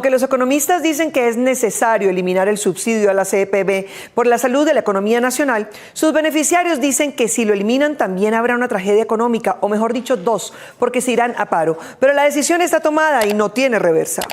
Aunque los economistas dicen que es necesario eliminar el subsidio a la CPM por la salud de la economía nacional, sus beneficiarios dicen que si lo eliminan también habrá una tragedia económica, o mejor dicho, dos, porque se irán a paro. Pero la decisión está tomada y no tiene reversa.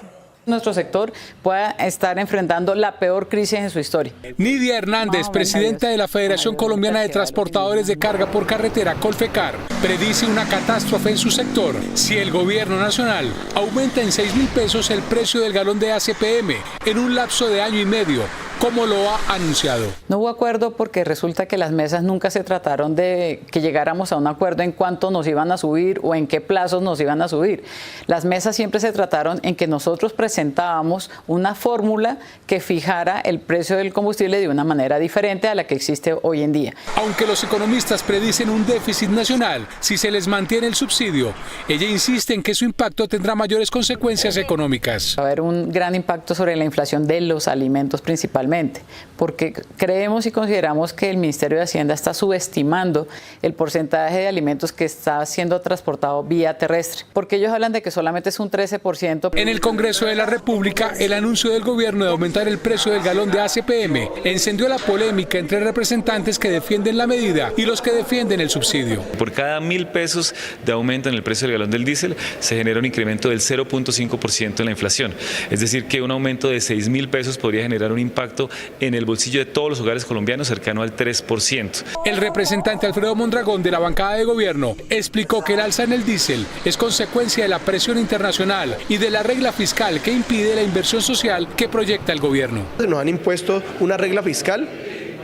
Nuestro sector pueda estar enfrentando la peor crisis en su historia. Nidia Hernández, presidenta de la Federación Colombiana de Transportadores de Carga por Carretera, Colfecar, predice una catástrofe en su sector si el gobierno nacional aumenta en 6.000 pesos el precio del galón de ACPM en un lapso de año y medio, como lo ha anunciado. No hubo acuerdo porque resulta que las mesas nunca se trataron de que llegáramos a un acuerdo en cuánto nos iban a subir o en qué plazos nos iban a subir. Las mesas siempre se trataron en que nosotros presentábamos una fórmula que fijara el precio del combustible de una manera diferente a la que existe hoy en día. Aunque los economistas predicen un déficit nacional si se les mantiene el subsidio, ella insiste en que su impacto tendrá mayores consecuencias económicas. Va a haber un gran impacto sobre la inflación de los alimentos principalmente, porque creemos y consideramos que el Ministerio de Hacienda está subestimando el porcentaje de alimentos que está siendo transportado vía terrestre, porque ellos hablan de que solamente es un 13%. En el Congreso de la República, el anuncio del gobierno de aumentar el precio del galón de ACPM encendió la polémica entre representantes que defienden la medida y los que defienden el subsidio. Por cada 1.000 pesos de aumento en el precio del galón del diésel se genera un incremento del 0.5% en la inflación. Es decir, que un aumento de 6.000 pesos podría generar un impacto en el bolsillo de todos los hogares colombianos cercano al 3%. El representante Alfredo Mondragón de la bancada de gobierno explicó que el alza en el diésel es consecuencia de la presión internacional y de la regla fiscal que impide la inversión social que proyecta el gobierno. Nos han impuesto una regla fiscal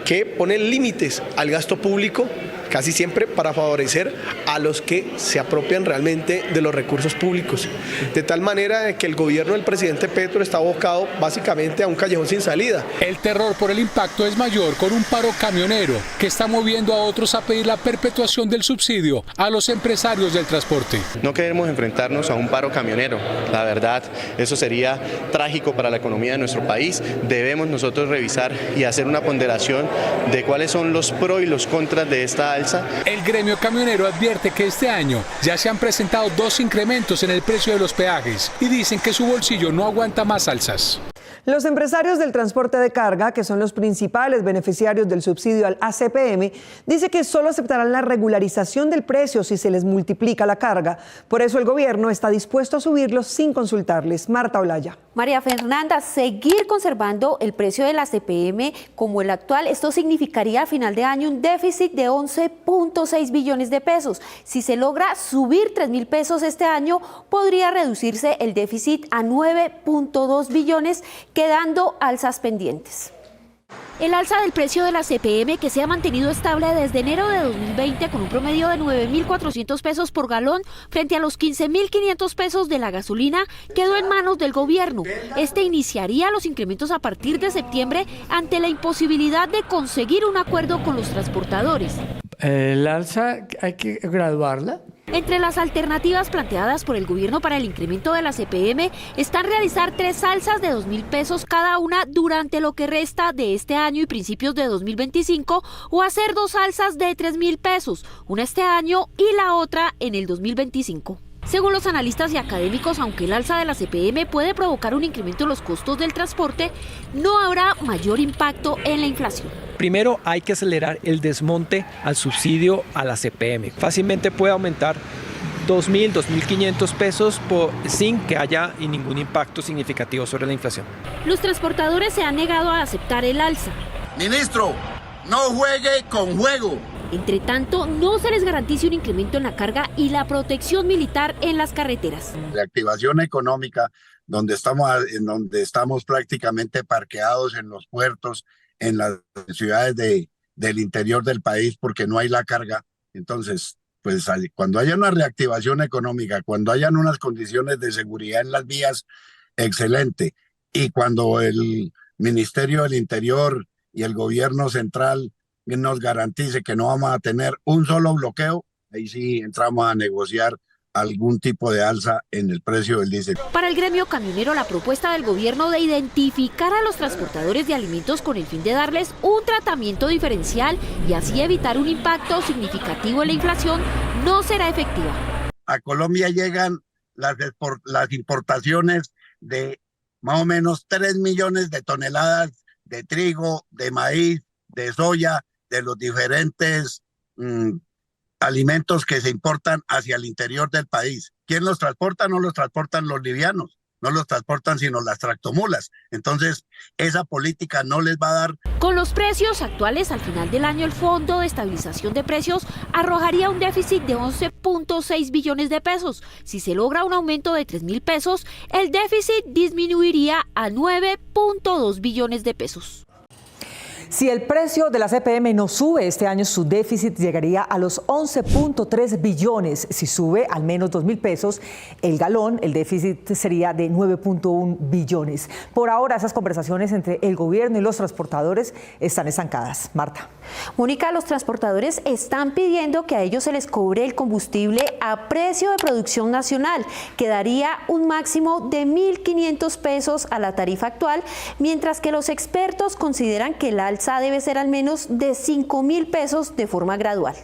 que pone límites al gasto público, casi siempre para favorecer a los que se apropian realmente de los recursos públicos. De tal manera que el gobierno del presidente Petro está abocado básicamente a un callejón sin salida. El terror por el impacto es mayor con un paro camionero que está moviendo a otros a pedir la perpetuación del subsidio a los empresarios del transporte. No queremos enfrentarnos a un paro camionero. La verdad, eso sería trágico para la economía de nuestro país. Debemos nosotros revisar y hacer una ponderación de cuáles son los pros y los contras de esta alza. El gremio camionero advierte que este año ya se han presentado 2 incrementos en el precio de los peajes y dicen que su bolsillo no aguanta más alzas. Los empresarios del transporte de carga, que son los principales beneficiarios del subsidio al ACPM, dicen que solo aceptarán la regularización del precio si se les multiplica la carga. Por eso el gobierno está dispuesto a subirlos sin consultarles. Marta Olaya. María Fernanda, seguir conservando el precio del ACPM como el actual, esto significaría a final de año un déficit de 11.6 billones de pesos. Si se logra subir 3.000 pesos este año, podría reducirse el déficit a 9.2 billones, quedando alzas pendientes. El alza del precio de la CPM, que se ha mantenido estable desde enero de 2020 con un promedio de 9.400 pesos por galón frente a los 15.500 pesos de la gasolina, quedó en manos del gobierno. Este iniciaría los incrementos a partir de septiembre ante la imposibilidad de conseguir un acuerdo con los transportadores. El alza hay que graduarla. Entre las alternativas planteadas por el gobierno para el incremento de la CPM están realizar 3 alzas de 2.000 pesos cada una durante lo que resta de este año y principios de 2025 o hacer 2 alzas de 3.000 pesos, una este año y la otra en el 2025. Según los analistas y académicos, aunque el alza de la CPM puede provocar un incremento en los costos del transporte, no habrá mayor impacto en la inflación. Primero hay que acelerar el desmonte al subsidio a la CPM. Fácilmente puede aumentar 2.000, 2.500 pesos sin que haya ningún impacto significativo sobre la inflación. Los transportadores se han negado a aceptar el alza. Ministro, no juegue con juego. Entre tanto, no se les garantice un incremento en la carga y la protección militar en las carreteras. Reactivación económica, donde estamos prácticamente parqueados en los puertos, en las ciudades del interior del país, porque no hay la carga. Entonces, pues cuando haya una reactivación económica, cuando hayan unas condiciones de seguridad en las vías, excelente. Y cuando el Ministerio del Interior y el gobierno central nos garantice que no vamos a tener un solo bloqueo, ahí sí entramos a negociar algún tipo de alza en el precio del diésel. Para el gremio camionero, la propuesta del gobierno de identificar a los transportadores de alimentos con el fin de darles un tratamiento diferencial y así evitar un impacto significativo en la inflación no será efectiva. A Colombia llegan las importaciones de más o menos 3 millones de toneladas de trigo, de maíz, de soya, de los diferentes alimentos que se importan hacia el interior del país. ¿Quién los transporta? No los transportan los livianos, no los transportan sino las tractomulas. Entonces, esa política no les va a dar. Con los precios actuales, al final del año el Fondo de Estabilización de Precios arrojaría un déficit de 11.6 billones de pesos. Si se logra un aumento de 3.000 pesos, el déficit disminuiría a 9.2 billones de pesos. Si el precio de la CPM no sube este año, su déficit llegaría a los 11.3 billones. Si sube al menos 2.000 pesos el galón, el déficit sería de 9.1 billones. Por ahora, esas conversaciones entre el gobierno y los transportadores están estancadas. Marta. Mónica, los transportadores están pidiendo que a ellos se les cobre el combustible a precio de producción nacional, que daría un máximo de 1.500 pesos a la tarifa actual, mientras que los expertos consideran que el alza debe ser al menos de 5.000 pesos de forma gradual.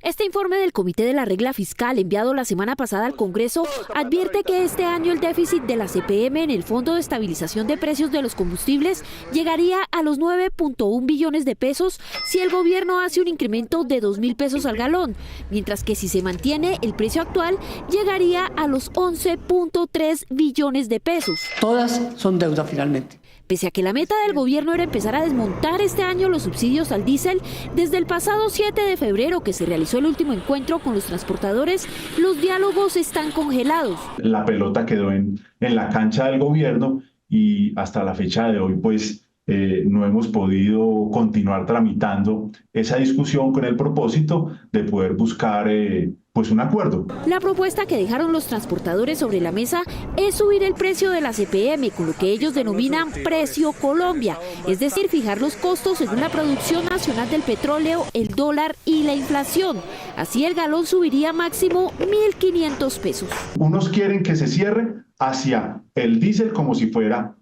Este informe del Comité de la Regla Fiscal enviado la semana pasada al Congreso advierte que este año el déficit de la CPM en el Fondo de Estabilización de Precios de los Combustibles llegaría a los 9.1 billones de pesos si el gobierno hace un incremento de 2.000 pesos al galón, mientras que si se mantiene el precio actual llegaría a los 11.3 billones de pesos. Todas son deuda finalmente. Pese a que la meta del gobierno era empezar a desmontar este año los subsidios al diésel, desde el pasado 7 de febrero que se realizó el último encuentro con los transportadores, los diálogos están congelados. La pelota quedó en la cancha del gobierno y hasta la fecha de hoy pues no hemos podido continuar tramitando esa discusión con el propósito de poder buscar pues un acuerdo. La propuesta que dejaron los transportadores sobre la mesa es subir el precio de la CPM con lo que ellos denominan Precio Colombia, es decir, fijar los costos según la producción nacional del petróleo, el dólar y la inflación. Así el galón subiría máximo 1.500 pesos. Unos quieren que se cierre hacia el diésel como si fuera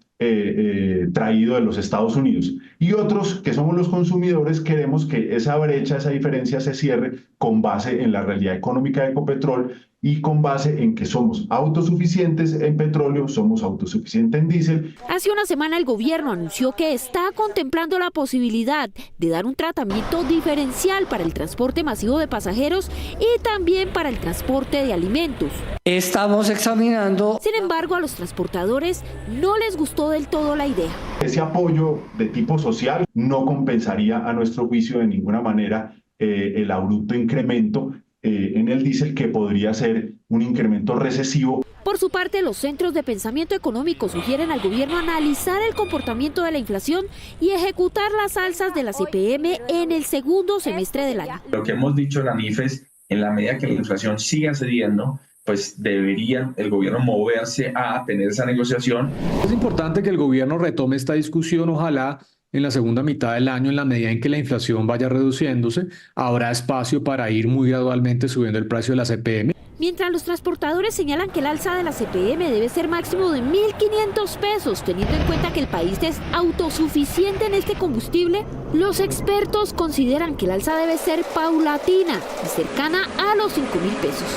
traído de los Estados Unidos, y otros que somos los consumidores queremos que esa brecha, esa diferencia se cierre con base en la realidad económica de Ecopetrol y con base en que somos autosuficientes en petróleo, somos autosuficientes en diésel. Hace una semana el gobierno anunció que está contemplando la posibilidad de dar un tratamiento diferencial para el transporte masivo de pasajeros y también para el transporte de alimentos. Estamos examinando. Sin embargo, a los transportadores no les gustó del todo la idea. Ese apoyo de tipo social no compensaría a nuestro juicio de ninguna manera el abrupto incremento en el diésel, que podría ser un incremento recesivo. Por su parte, los centros de pensamiento económico sugieren al gobierno analizar el comportamiento de la inflación y ejecutar las alzas de la CPM en el segundo semestre del año. Lo que hemos dicho en la NIF es, en la medida que la inflación siga cediendo, pues debería el gobierno moverse a tener esa negociación. Es importante que el gobierno retome esta discusión, ojalá en la segunda mitad del año, en la medida en que la inflación vaya reduciéndose, habrá espacio para ir muy gradualmente subiendo el precio de la CPM. Mientras los transportadores señalan que el alza de la CPM debe ser máximo de 1.500 pesos, teniendo en cuenta que el país es autosuficiente en este combustible, los expertos consideran que el alza debe ser paulatina y cercana a los 5.000 pesos.